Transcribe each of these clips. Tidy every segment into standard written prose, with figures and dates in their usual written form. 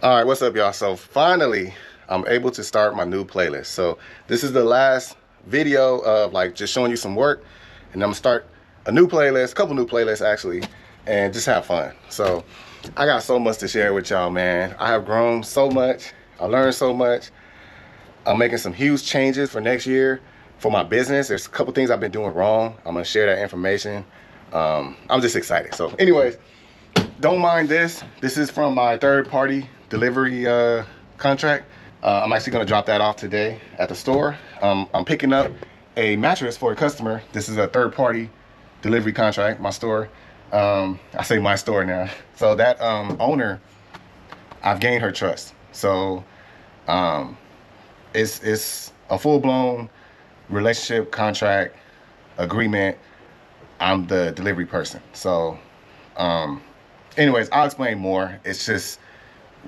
All right, what's up, y'all? So finally, I'm able to start my new playlist. So this is the last video of like just showing you some work, and I'm gonna start a new playlist, a couple new playlists actually, and just have fun. So I got so much to share with y'all, man. I have grown so much. I learned so much. I'm making some huge changes for next year for my business. There's a couple things I've been doing wrong. I'm gonna share that information. I'm just excited. So anyways, don't mind this. This is from my third-party delivery contract. I'm actually gonna drop that off today at the store. I'm picking up a mattress for a customer. This is a third-party delivery contract, my store. I say my store now. So that owner, I've gained her trust. So it's a full-blown relationship contract agreement. I'm the delivery person. So anyways, I'll explain more. It's just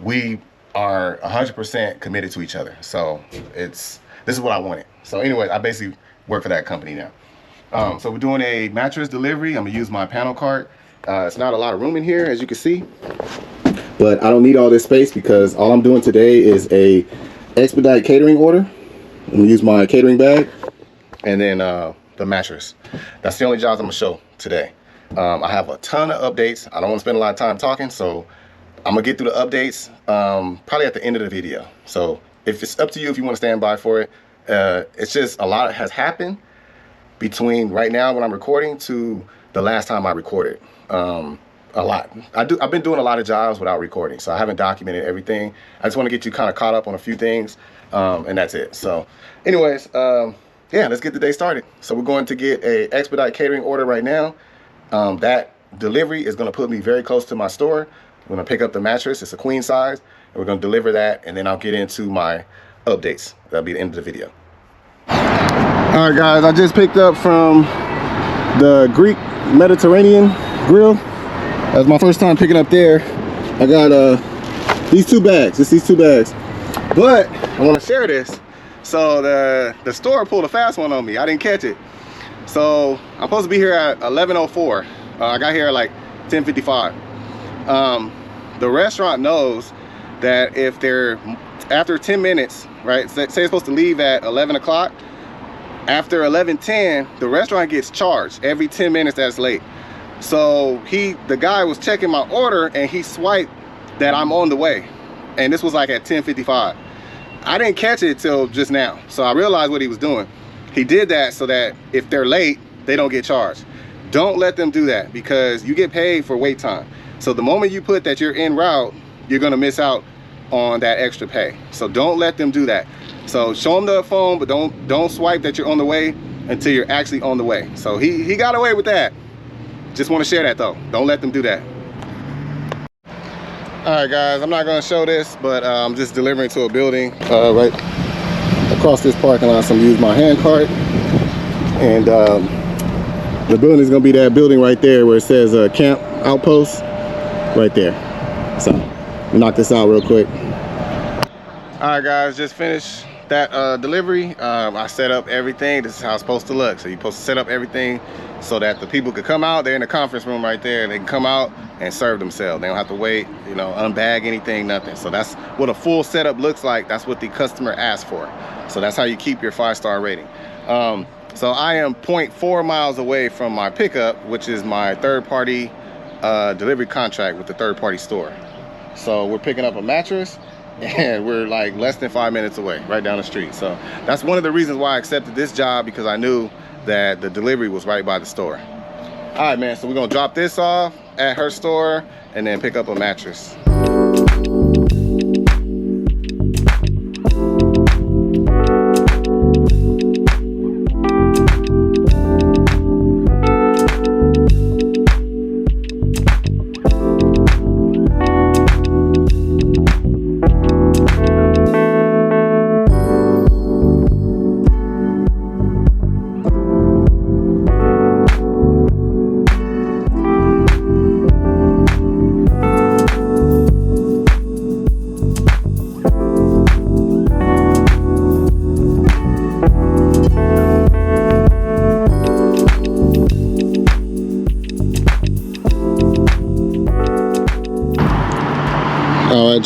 we are 100% committed to each other. So this is what I wanted. So anyway, I basically work for that company now. So we're doing a mattress delivery. I'm gonna use my panel cart. It's not a lot of room in here, as you can see, but I don't need all this space because all I'm doing today is a expedite catering order. I'm gonna use my catering bag and then the mattress. That's the only jobs I'm gonna show today. I have a ton of updates. I don't want to spend a lot of time talking, so I'm gonna get through the updates probably at the end of the video. So if it's up to you if you want to stand by for it. It's just a lot has happened between right now when I'm recording to the last time I recorded. A lot. I've been doing a lot of jobs without recording, so I haven't documented everything. I just want to get you kind of caught up on a few things, and that's it. So anyways, yeah, let's get the day started. So we're going to get a expedite catering order right now. That delivery is going to put me very close to my store. I'm going to pick up the mattress. It's a queen size, and we're going to deliver that, and then I'll get into my updates. That'll be the end of the video. All right, guys, I just picked up from the Greek Mediterranean grill. That was my first time picking up there. I got these two bags, just these two bags. But I want to share this. So the store pulled a fast one on me. I didn't catch it. So I'm supposed to be here at 11:04. I got here at like 10:55. The restaurant knows that if they're after 10 minutes, right? Say it's supposed to leave at 11 o'clock. After 11:10, the restaurant gets charged every 10 minutes that's late. So the guy was checking my order and he swiped that I'm on the way. And this was like at 10:55. I didn't catch it till just now. So I realized what he was doing. He did that so that if they're late, they don't get charged. Don't let them do that because you get paid for wait time. So the moment you put that you're en route, you're gonna miss out on that extra pay. So don't let them do that. So show them the phone, but don't swipe that you're on the way until you're actually on the way. So he got away with that. Just want to share that though. Don't let them do that. All right, guys, I'm not going to show this, but I'm just delivering to a building right across this parking lot. So I'm going to use my hand cart, and the building is going to be that building right there where it says camp outpost right there. So knock this out real quick. All right, guys, just finished that delivery. I set up everything. This is how it's supposed to look. So you're supposed to set up everything so that the people could come out. They're in the conference room right there. They can come out and serve themselves. They don't have to wait, you know, unbag anything, nothing. So that's what a full setup looks like. That's what the customer asked for. So that's how you keep your 5-star rating. So I am 0.4 miles away from my pickup, which is my third-party delivery contract with the third-party store. So we're picking up a mattress, and we're like less than 5 minutes away, right down the street. So that's one of the reasons why I accepted this job, because I knew that the delivery was right by the store. All right, man, so we're gonna drop this off at her store and then pick up a mattress.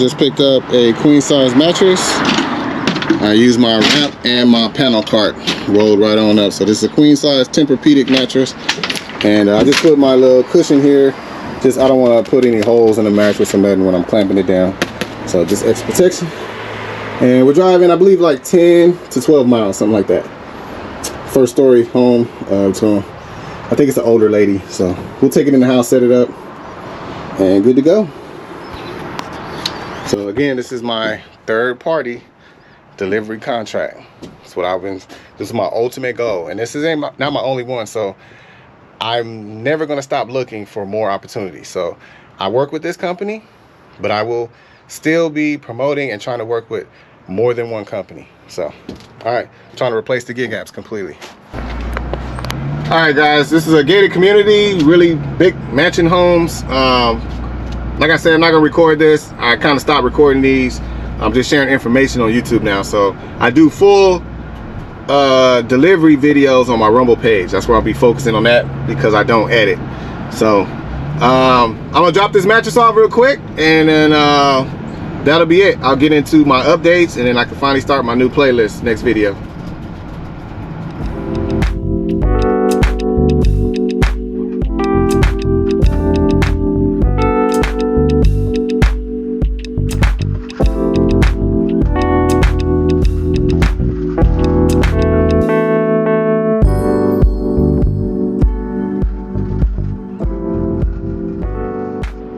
just picked up a queen size mattress. I use my ramp and my panel cart rolled right on up. So this is a queen size Tempur-Pedic mattress, and I just put my little cushion here. Just I don't want to put any holes in the mattress or nothing when I'm clamping it down. So just extra protection. And we're driving, I believe, like 10 to 12 miles, something like that. First story home. So I think it's an older lady. So we'll take it in the house, set it up, and good to go. So again, this is my third party delivery contract. That's what this is my ultimate goal. And this is not my only one. So I'm never going to stop looking for more opportunities. So I work with this company, but I will still be promoting and trying to work with more than one company. So, all right, I'm trying to replace the gig apps completely. All right, guys, this is a gated community, really big mansion homes. Like I said, I'm not gonna record this. I kind of stopped recording these. I'm just sharing information on YouTube now. So I do full delivery videos on my Rumble page. That's where I'll be focusing on that because I don't edit. So I'm gonna drop this mattress off real quick, and then that'll be it. I'll get into my updates, and then I can finally start my new playlist next video.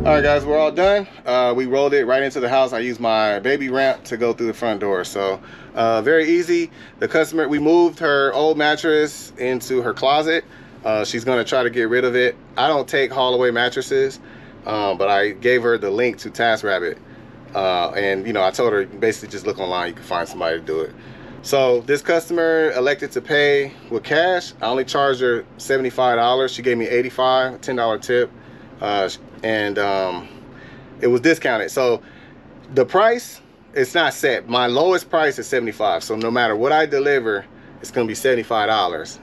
All right, guys, we're all done. We rolled it right into the house. I used my baby ramp to go through the front door. So very easy. The customer, we moved her old mattress into her closet. She's gonna try to get rid of it. I don't take haul away mattresses, but I gave her the link to TaskRabbit. And you know, I told her basically just look online, you can find somebody to do it. So this customer elected to pay with cash. I only charged her $75. She gave me $85, $10 tip. And it was discounted. So the price, it's not set. My lowest price is $75. So no matter what I deliver, it's gonna be $75.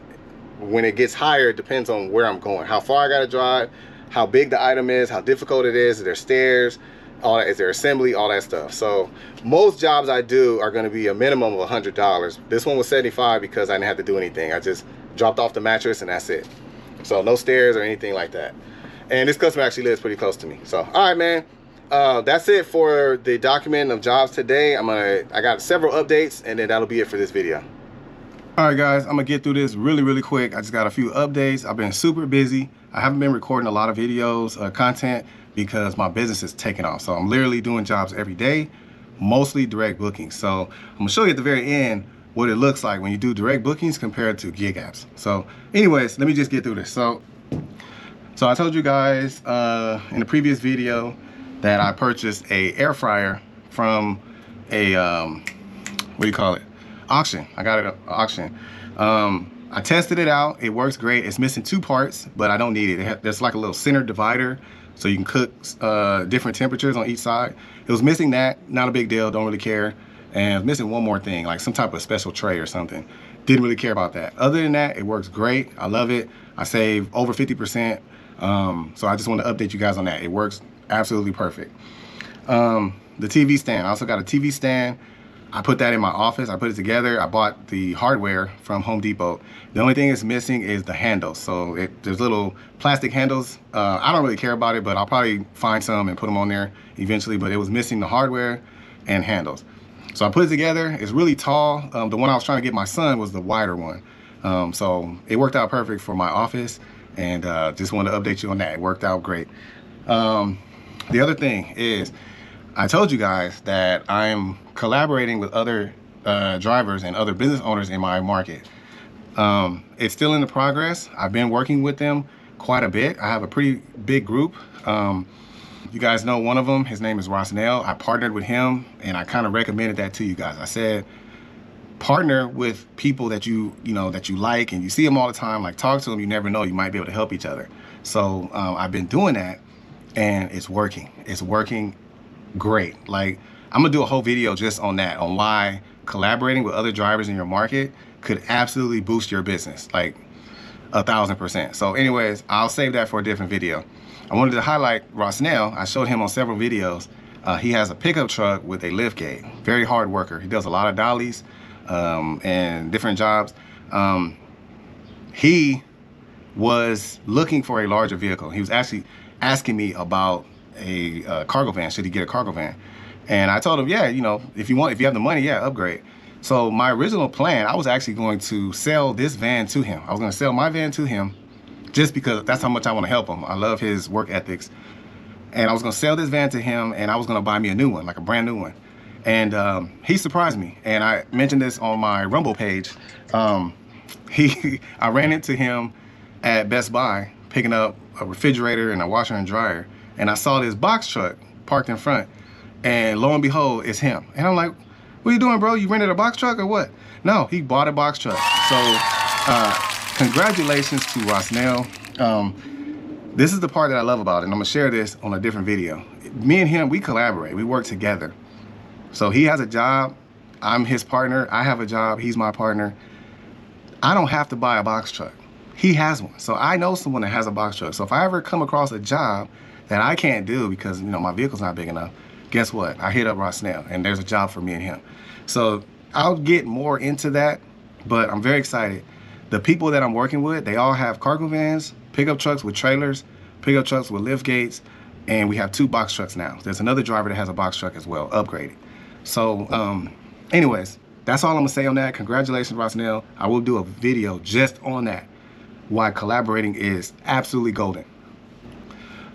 When it gets higher, it depends on where I'm going, how far I gotta drive, how big the item is, how difficult it is there stairs, all that, is there assembly, all that stuff. So most jobs I do are gonna be a minimum of $100. This one was $75 because I didn't have to do anything. I just dropped off the mattress and that's it. So no stairs or anything like that. And this customer actually lives pretty close to me. So, all right, man. That's it for the document of jobs today. I got several updates, and then that'll be it for this video. All right, guys, I'm gonna get through this really quick. I just got a few updates. I've been super busy. I haven't been recording a lot of videos, content, because my business is taking off. So I'm literally doing jobs every day, mostly direct bookings. So I'm gonna show you at the very end what it looks like when you do direct bookings compared to gig apps. So anyways, let me just get through this. So I told you guys in the previous video that I purchased a air fryer from a, what do you call it? Auction. I got it at auction. I tested it out. It works great. It's missing two parts, but I don't need it. There's like a little center divider so you can cook different temperatures on each side. It was missing that. Not a big deal. Don't really care. And it's missing one more thing, like some type of special tray or something. Didn't really care about that. Other than that, it works great. I love it. I save over 50%. So I just want to update you guys on that. It works absolutely perfect. The TV stand, I also got a TV stand. I put that in my office. I put it together. I bought the hardware from Home Depot. The only thing it's missing is the handles. So there's little plastic handles. I don't really care about it, but I'll probably find some and put them on there eventually. But it was missing the hardware and handles. So I put it together. It's really tall. The one I was trying to get my son was the wider one. So it worked out perfect for my office. And just wanted to update you on that. It worked out great. The other thing is, I told you guys that I'm collaborating with other drivers and other business owners in my market. It's still in the progress. I've been working with them quite a bit. I have a pretty big group. You guys know one of them. His name is Rosnell. I partnered with him, and I kind of recommended that to you guys. I said, partner with people that you like and you see them all the time. Like, talk to them. You never know, you might be able to help each other. So I've been doing that, and it's working. It's working great. Like, I'm gonna do a whole video just on that, on why collaborating with other drivers in your market could absolutely boost your business, like 1000%. So anyways, I'll save that for a different video. I wanted to highlight Rosnell. I showed him on several videos. He has a pickup truck with a lift gate. Very hard worker. He does a lot of dollies and different jobs. He was looking for a larger vehicle. He was actually asking me about a cargo van. Should he get a cargo van? And I told him, yeah, you know, if you have the money, yeah, upgrade. So my original plan, I was actually going to sell this van to him. I was going to sell my van to him just because that's how much I want to help him. I love his work ethics. And I was going to sell this van to him, and I was going to buy me a new one, like a brand new one. And he surprised me. And I mentioned this on my Rumble page. I ran into him at Best Buy picking up a refrigerator and a washer and dryer. And I saw this box truck parked in front. And lo and behold, it's him. And I'm like, what are you doing, bro? You rented a box truck or what? No, he bought a box truck. So congratulations to Rosnell. This is the part that I love about it, and I'm gonna share this on a different video. Me and him, we collaborate, we work together. So he has a job, I'm his partner. I have a job, he's my partner. I don't have to buy a box truck. He has one. So I know someone that has a box truck. So if I ever come across a job that I can't do because, you know, my vehicle's not big enough, guess what? I hit up Rosnell, and there's a job for me and him. So I'll get more into that, but I'm very excited. The people that I'm working with, they all have cargo vans, pickup trucks with trailers, pickup trucks with lift gates, and we have 2 box trucks now. There's another driver that has a box truck as well, upgraded. So anyways, that's all I'm gonna say on that. Congratulations, Rosnell. I will do a video just on that, why collaborating is absolutely golden.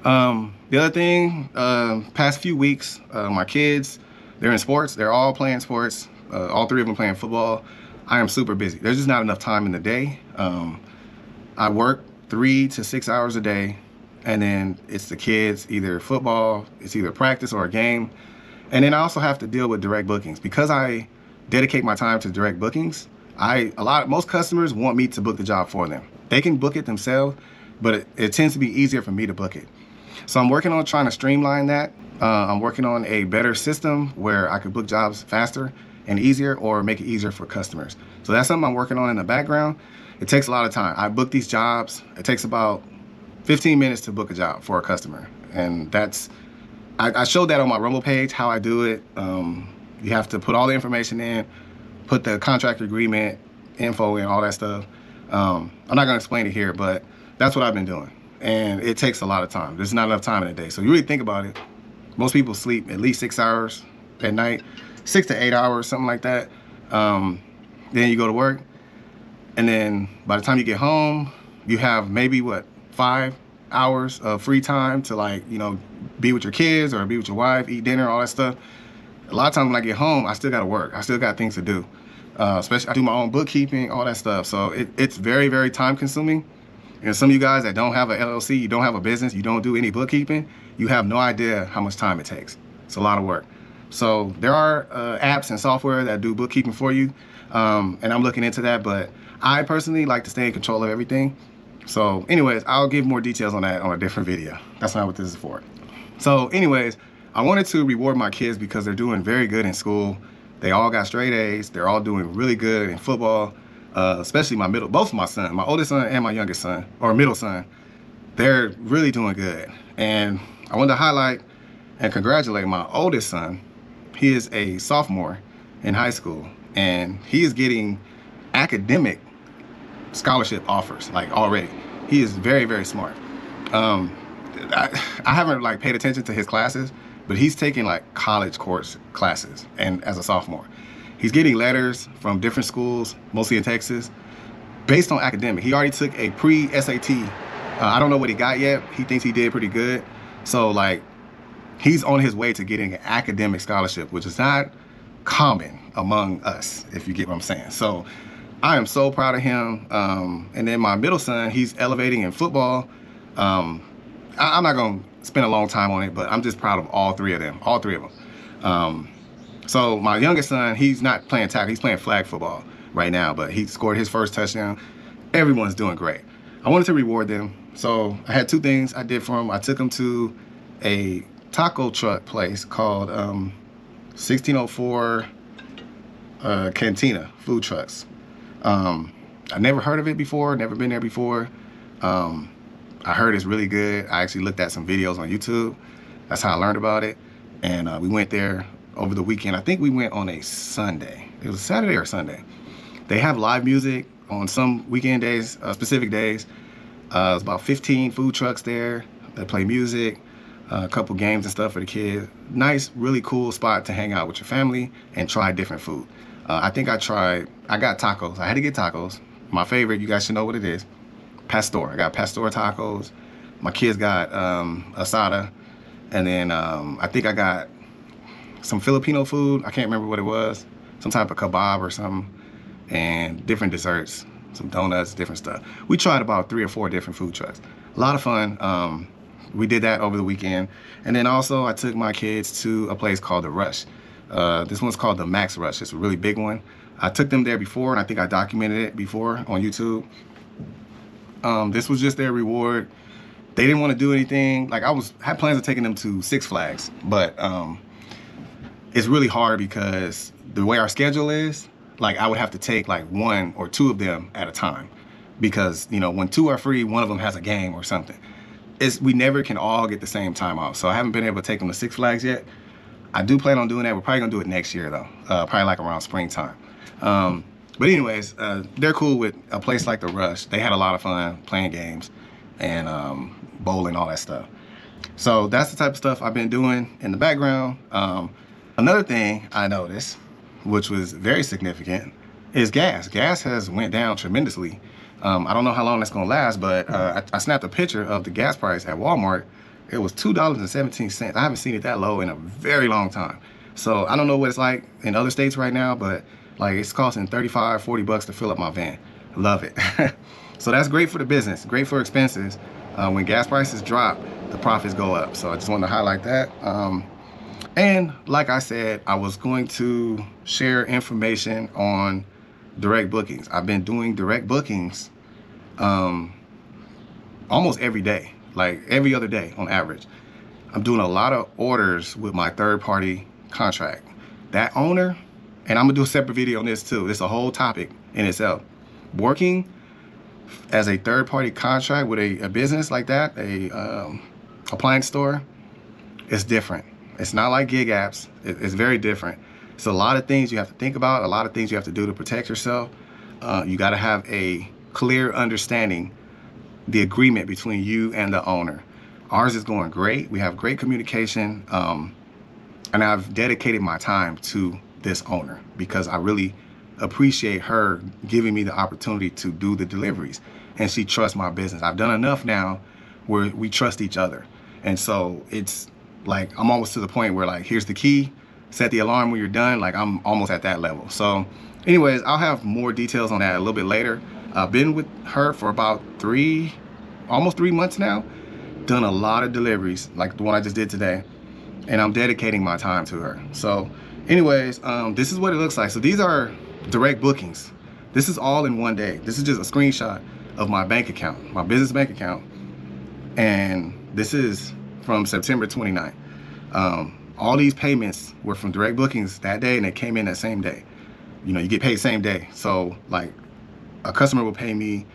The other thing, past few weeks, my kids, they're in sports. They're all playing sports. All 3 of them playing football. I am super busy. There's just not enough time in the day. I work 3 to 6 hours a day, and then it's the kids, either football, it's either practice or a game. And then I also have to deal with direct bookings. Because I dedicate my time to direct bookings, most customers want me to book the job for them. They can book it themselves, but it tends to be easier for me to book it. So I'm working on trying to streamline that. I'm working on a better system where I could book jobs faster and easier, or make it easier for customers. So that's something I'm working on in the background. It takes a lot of time. I book these jobs. It takes about 15 minutes to book a job for a customer. And I showed that on my Rumble page, how I do it. You have to put all the information in, put the contract agreement info in, all that stuff. I'm not gonna explain it here, but that's what I've been doing. And it takes a lot of time. There's not enough time in a day. So you really think about it, most people sleep at least 6 hours at night, 6 to 8 hours, something like that. Then you go to work, and then by the time you get home, you have maybe 5 hours of free time to, like, you know, be with your kids or be with your wife, eat dinner, all that stuff. A lot of times when I get home, I still gotta work. I still got things to do. Especially I do my own bookkeeping, all that stuff. So it's very, very time consuming. And some of you guys that don't have an LLC, you don't have a business, you don't do any bookkeeping, you have no idea how much time it takes. It's a lot of work. So there are apps and software that do bookkeeping for you. And I'm looking into that, but I personally like to stay in control of everything. So anyways, I'll give more details on that on a different video. That's not what this is for. So anyways, I wanted to reward my kids because they're doing very good in school. They all got straight A's. They're all doing really good in football, especially both of my sons, my oldest son and my youngest son, or middle son. They're really doing good. And I wanted to highlight and congratulate my oldest son. He is a sophomore in high school, and he is getting academic scholarship offers, like, already. He is very, very smart. I haven't, like, paid attention to his classes, but he's taking, like, college course classes, and as a sophomore. He's getting letters from different schools, mostly in Texas, based on academic. He already took a pre-SAT. I don't know what he got yet. He thinks he did pretty good. So, like, he's on his way to getting an academic scholarship, which is not common among us, if you get what I'm saying. So I am so proud of him. And then my middle son, he's elevating in football. I'm not gonna spend a long time on it, but I'm just proud of all 3 of them, So my youngest son, he's not playing tackle, he's playing flag football right now, but he scored his first touchdown. Everyone's doing great. I wanted to reward them. So I had 2 things I did for them. I took them to a taco truck place called 1604 Cantina Food Trucks. I never heard of it before, never been there before. I heard it's really good. I actually looked at some videos on YouTube. That's how I learned about it. And we went there over the weekend. I think we went on a Sunday. It was Saturday or Sunday. They have live music on some weekend days, specific days. There's about 15 food trucks there that play music, a couple games and stuff for the kids. Nice, really cool spot to hang out with your family and try different food. I think I got tacos. I had to get tacos. My favorite, you guys should know what it is, pastor. I got pastor tacos. My kids got asada. And then I think I got some Filipino food. I can't remember what it was. Some type of kebab or something. And different desserts, some donuts, different stuff. We tried about 3 or 4 different food trucks. A lot of fun. We did that over the weekend. And then also I took my kids to a place called The Rush. This one's called the Max Rush. It's a really big one. I took them there before, and I think I documented it before on YouTube. This was just their reward. They didn't want to do anything. Like had plans of taking them to Six Flags, but it's really hard because the way our schedule is, like I would have to take like 1 or 2 of them at a time, because you know when 2 are free, one of them has a game or something. We never can all get the same time off. So I haven't been able to take them to Six Flags yet. I do plan on doing that. We're probably gonna do it next year though, probably like around springtime. But anyways, they're cool with a place like The Rush. They had a lot of fun playing games and bowling, all that stuff. So that's the type of stuff I've been doing in the background. Another thing I noticed, which was very significant, is gas. Gas has went down tremendously. I don't know how long that's gonna last, but I snapped a picture of the gas price at Walmart. It was $2.17. I haven't seen it that low in a very long time. So I don't know what it's like in other states right now, but like it's costing 35, 40 bucks to fill up my van. Love it. So that's great for the business, great for expenses. When gas prices drop, the profits go up. So I just wanted to highlight that. And like I said, I was going to share information on direct bookings. I've been doing direct bookings almost every day, like every other day on average. I'm doing a lot of orders with my third-party contract. That owner, and I'm gonna do a separate video on this too. It's a whole topic in itself. Working as a third-party contract with a business like that, a appliance store, it's different. It's not like gig apps. It's very different. It's a lot of things you have to think about, a lot of things you have to do to protect yourself. You gotta have a clear understanding, the agreement between you and the owner. Ours is going great. We have great communication. And I've dedicated my time to this owner because I really appreciate her giving me the opportunity to do the deliveries, and she trusts my business. I've done enough now where we trust each other. And so it's like, I'm almost to the point where like, here's the key, set the alarm when you're done. Like I'm almost at that level. So anyways, I'll have more details on that a little bit later. I've been with her for about almost 3 months now, done a lot of deliveries like the one I just did today, and I'm dedicating my time to her. So anyways, this is what it looks like. So these are direct bookings. This is all in one day. This is just a screenshot of my bank account, my business bank account. And this is from September 29th. All these payments were from direct bookings that day, and they came in that same day. You know, you get paid same day. So like a customer will pay me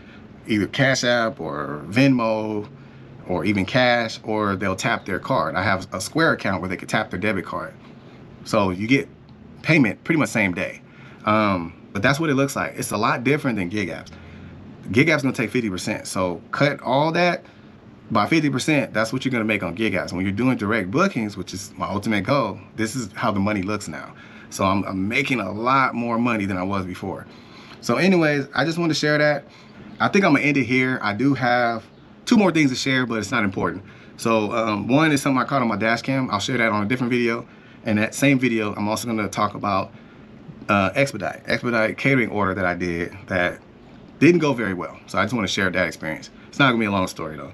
either Cash App or Venmo or even cash, or they'll tap their card. I have a Square account where they could tap their debit card. So you get payment pretty much same day. But that's what it looks like. It's a lot different than gig apps. Gig apps gonna take 50%. So cut all that by 50%, that's what you're gonna make on gig apps. When you're doing direct bookings, which is my ultimate goal, this is how the money looks now. So I'm making a lot more money than I was before. So anyways, I just wanted to share that. I think I'm gonna end it here. I do have 2 more things to share, but it's not important. So one is something I caught on my dash cam. I'll share that on a different video. And that same video, I'm also gonna talk about expedite catering order that I did that didn't go very well. So I just wanna share that experience. It's not gonna be a long story though.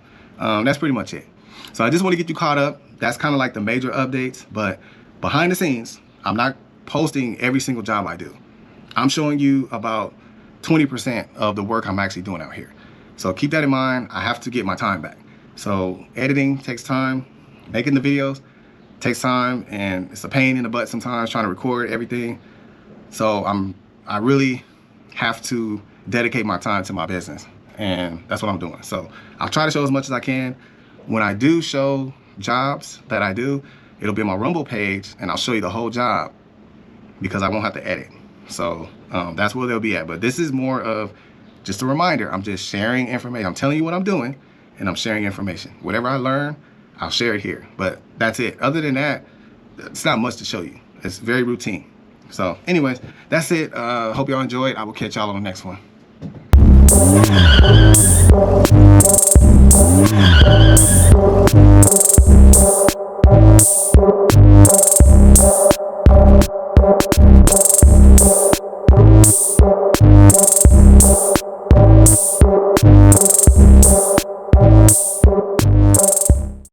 That's pretty much it. So I just wanna get you caught up. That's kind of like the major updates, but behind the scenes, I'm not posting every single job I do. I'm showing you about 20% of the work I'm actually doing out here. So keep that in mind. I have to get my time back. So editing takes time, making the videos takes time, and it's a pain in the butt sometimes trying to record everything. So I really have to dedicate my time to my business, and that's what I'm doing. So I'll try to show as much as I can. When I do show jobs that I do, it'll be on my Rumble page, and I'll show you the whole job because I won't have to edit. So that's where they'll be at. But this is more of just a reminder. I'm just sharing information. I'm telling you what I'm doing, and I'm sharing information. Whatever I learn, I'll share it here. But that's it. Other than that, it's not much to show you. It's very routine. So anyways, that's it. Hope y'all enjoyed. I will catch y'all on the next one.